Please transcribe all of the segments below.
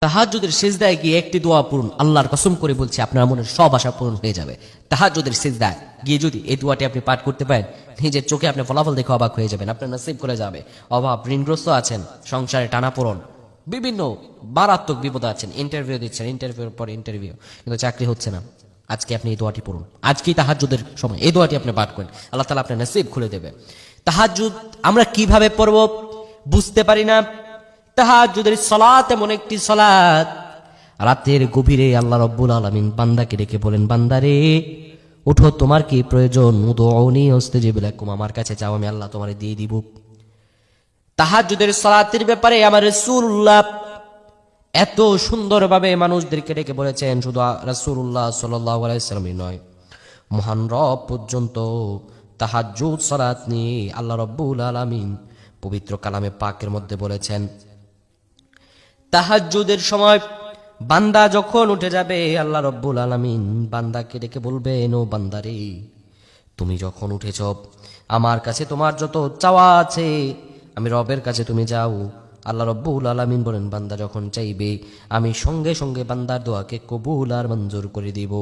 তাহাজ্জুদের সিজদায় গিয়ে একটি দোয়া পড়ুন, আল্লাহর কসম করে বলছি আপনার মনের সব আশা পূরণ হয়ে যাবে। তাহাজ্জুদের সিজদায় গিয়ে যদি এই দোয়াটি আপনি পাঠ করতে পারেন, নিজের চোখে আপনি ফলাফল দেখে অবাক হয়ে যাবেন। আপনার নসিব করে যাবে। অভাব, ঋণগ্রস্ত আছেন, সংসারে টানাপোড়েন, বিভিন্ন মারাত্মক বিপদ আছেন, ইন্টারভিউ দিচ্ছেন, ইন্টারভিউর পর ইন্টারভিউ, কিন্তু চাকরি হচ্ছে না। আজকে আপনি এই দোয়াটি পড়ুন, আজকেই তাহাজ্জুদের সময় এই দোয়াটি আপনি পাঠ করেন, আল্লাহ তাআলা আপনার নসিব খুলে দেবে। তাহাজ্জুদ আমরা কিভাবে পড়ব বুঝতে পারি না। তাহাজ্জুদের সালাত এমন একটি সালাত, রাতের গভীরে আল্লাহ রাব্বুল আলামিন বান্দাকে ডেকে বলেন, বান্দারে উঠো, তোমার কি প্রয়োজন? উদউনি আস্তাজিব লাকুম, আমার কাছে চাও, আমি আল্লাহ তোমারে দিয়ে দিব। তাহাজ্জুদের সালাতের ব্যাপারে আমার রাসূলুল্লাহ এত সুন্দরভাবে মানুষদেরকে ডেকে বলেছেন, শুধু রাসূলুল্লাহ সাল্লাল্লাহু আলাইহি ওয়াসাল্লামই নয়, মহান রব পর্যন্ত তাহাজ্জুদ সালাত নিয়ে আল্লাহ রাব্বুল আলামিন পবিত্র কালামে পাকের মধ্যে বলেছেন, তাহাজ্জুদের সময় বান্দা যখন উঠে যাবে, আল্লাহ রাব্বুল আলামিন বান্দাকে ডেকে বলবেন, ও বান্দারে তুমি যখন উঠেছ, আমার কাছে তোমার যত চাওয়া আছে, আমি রবের কাছে তুমি যাও। আল্লাহ রাব্বুল আলামিন বলেন, বান্দা যখন চাইবে আমি সঙ্গে সঙ্গে বান্দার দোয়াকে কবুল আর মঞ্জুর করে দিব।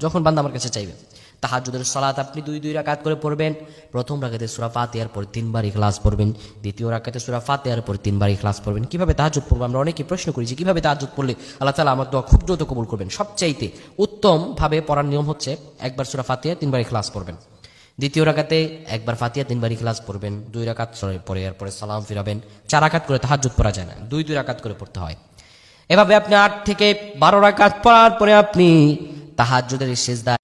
যখন বান্দা আমার কাছে চাইবে। তাহাজ্জুদের সালাত আপনি দুই রাকাত করে পড়বেন। প্রথম রাকাতে সূরা ফাতিহার পর 3 বার ইখলাস পড়বেন, দ্বিতীয় রাকাতে সূরা ফাতিহার পর 3 বার ইখলাস পড়বেন। কিভাবে তাহাজ্জুদ পড়ব? আমরা অনেকেই প্রশ্ন করি যে কিভাবে তাহাজ্জুদ পড়লে আল্লাহ তাআলা আমার দোয়া খুব দ্রুত কবুল করবেন। সবচাইতে উত্তম ভাবে পড়ার নিয়ম হচ্ছে, একবার সূরা ফাতিহা 3 বার ইখলাস পড়বেন, দ্বিতীয় রাকাতে একবার ফাতিহা 3 বার ইখলাস পড়বেন, 2 রাকাত পরে এরপরে সালাম ফিরাবেন। 4 রাকাত করে তাহাজ্জুদ পড়া যায় না, 2 রাকাত করে পড়তে হয়। এভাবে আপনি 8 থেকে 12 রাকাত পড়ার পরে আপনি তাহাজ্জুদের সিজদা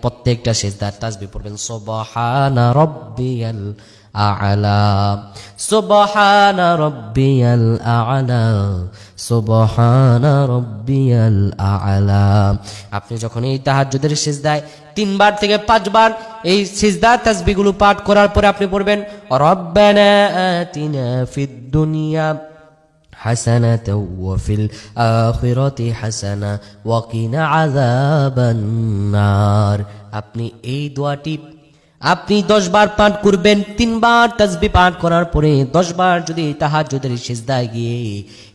প্রত্যেকটা সিজদার তাসবিহ পড়বেন, সুবহানা রাব্বিয়াল আ'লা, সুবহানা রাব্বিয়াল আ'লা, সুবহানা রাব্বিয়াল আ'লা। আপনি যখন এই তাহাজ্জুদের সিজদায় 3 বার থেকে 5 বার এই সিজদার তাসবিহগুলো পাঠ করার পরে আপনি পড়বেন, রব্বানা আতিনা ফিদ দুনিয়া হাসানাতাও ওয়া ফিল আখিরাতি হাসানা ওয়া কিনা আযাবান নার। আপনি এই দোয়াটি আপনি 10 বার পাঠ করবেন। 3 বার তাসবিহ পাঠ করার পরে 10 বার যদি তাহাজ্জুদের সিজদায় গিয়ে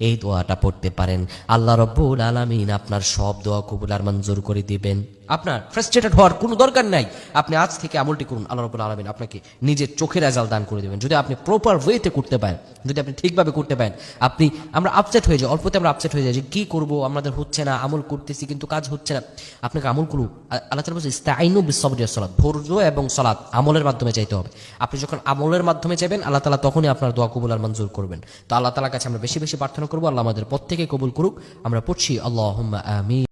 এই দোয়াটা পড়তে পারেন, আল্লাহ রাব্বুল আলামিন আপনার সব দোয়া কবুল আর মঞ্জুর করে দিবেন। আপনার ফ্রাস্ট্রেটেড হওয়ার কোনো দরকার নাই। আপনি আজ থেকে আমলটি করুন, আল্লাহ রাব্বুল আলামিন আপনাকে নিজের চোখের রেজাল্ট দান করে দিবেন। যদি আপনি প্রপার ওয়েতে করতে পারেন, যদি আপনি ঠিকভাবে করতে পারেন। আমরা আপসেট হয়ে যাই, অল্পতে আমরা আপসেট হয়ে যাই যে কি করব, আমাদের হচ্ছে না, আমল করতেছি কিন্তু কাজ হচ্ছে না। আপনাকে আমল করুন। আল্লাহ তাআলা বলেছেন, ইস্তাঈনু বিস-সাবরি ওয়াস-সালাত, ধৈর্য এবং সালাত আমলের মাধ্যমে চাইতে হবে। আপনি যখন আমলের মাধ্যমে চাইবেন, আল্লাহ তাআলা তখনই আপনার দোয়া কবুল আর মঞ্জুর করবেন। তো আল্লাহ তাআলার কাছে আমরা বেশি বেশি প্রার্থনা করব, আল্লাহ আমাদের প্রত্যেককে কবুল করুক। আমরা পড়ছি, আল্লাহুম্মা আমিন।